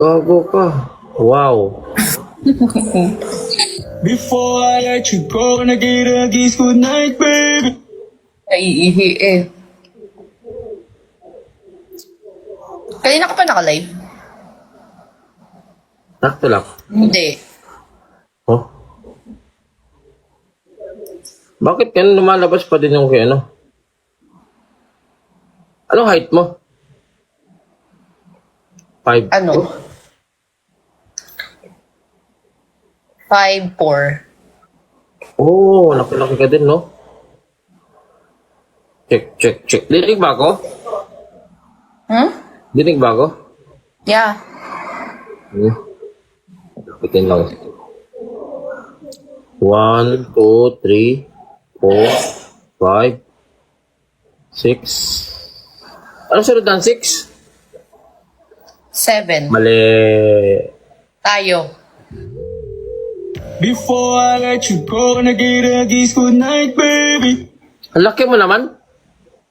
Gago ka. Wow. Before I let you go, gonna get a kiss good night, baby. Naiihi eh. Kanina ka pa naka-live? Sakto lang. Hindi. Oh? Bakit yan lumalabas pa din yung kay ano? Anong height mo? 5. Ano? 5'4". Oh, laki-laki ka din, no? Check. Dinig ba ako? Hmm? Dinig ba ako? Yeah. Lapitin lang. 1, 2, 3, 4, 5, 6. Anong sunod ng 6? 7. Mali. Tayo. Before I let you go, gonna get a kiss good night, baby. Ang laki mo naman.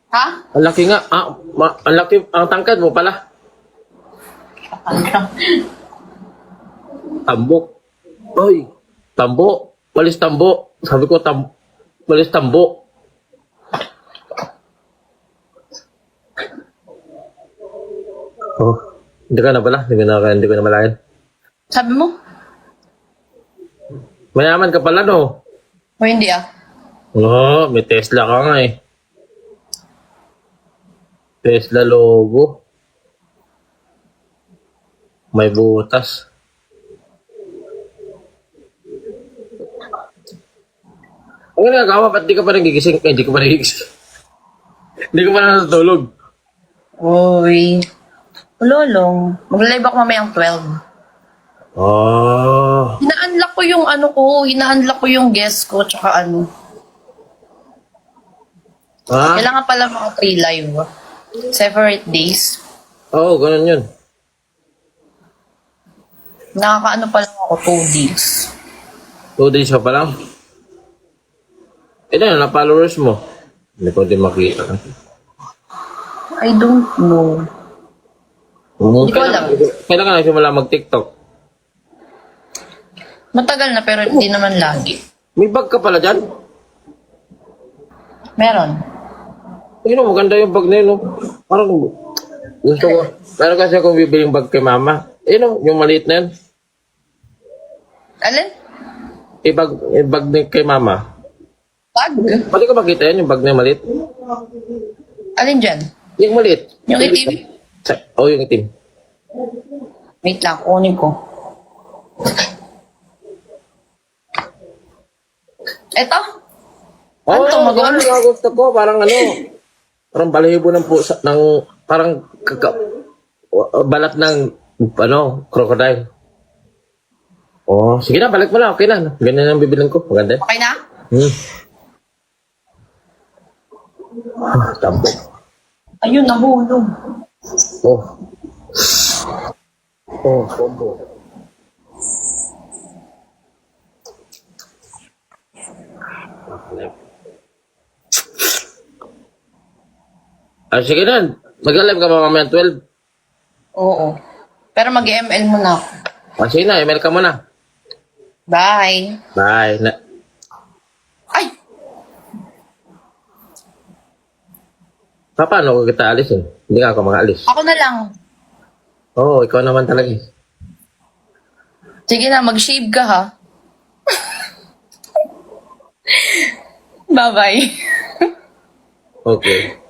Ha? Ang laki nga. Ang laki. Ang tangkad mo pala. Tambok. Oy. Tambo. Walis tambo. Sabi ko walis tambo. Oh. Hindi ka na pala. Hindi ko na malayan. Sabi mo? Mayaman ka pala, no? O hindi ah? Oo, may Tesla ka nga eh. Tesla logo. May butas. Ang ginagawa, ba't di ka pa nagigising? Hindi ko pa nagigising. Hindi ko pa natutulog. Uy. Lolong. Mag-live ako mamayang 12. Oh. Hina-unlock ko yung ano ko. Hina-unlock ko yung guest ko. Tsaka ano. Ha? Kailangan pala mga 3 live. Separate days. Oo, ganun yun. Nakakaano pa lang ako 2 days. 2 days ka pa lang. Ilan na followers mo? Hindi ko din makita. I don't know. Hindi ko alam. Kailan ka nagsimula mag-TikTok? Matagal na pero hindi naman lagi. May bag ka pala dyan? Meron. Ayun, maganda yung bag na yun. No? Parang gusto ko. Meron kasi akong bibiling bag kay mama. Ayun, yung maliit na yun. Alin? Yung bag na kay mama. Bag? Pwede ko makita yan, yung bag na yung maliit? Alin dyan? Yung maliit. Yung itim? Yung itim. Wait lang, kunin ko. Eto? Ano to, mag-on? Ano gusto ko? Parang ano, parang balahibo ng pusa, ng, parang balat ng, crocodile. Oh, sige na, balik mo na, okay na. Ganyan ang bibilang ko, maganda. Okay na? Tampo. Ayun, nahulog. Oh. Oh, combo. Sige na. Mag-live ka ba mamaya 12? Oo. Pero mag-ML muna ako. Sige na, email ka muna. Bye. Bye. Ay! Paano ko kita alisin? Hindi ka ako makaalis. Ako na lang. Oo, ikaw naman talaga eh. Sige na, mag-shave ka ha. Bye-bye. Okay.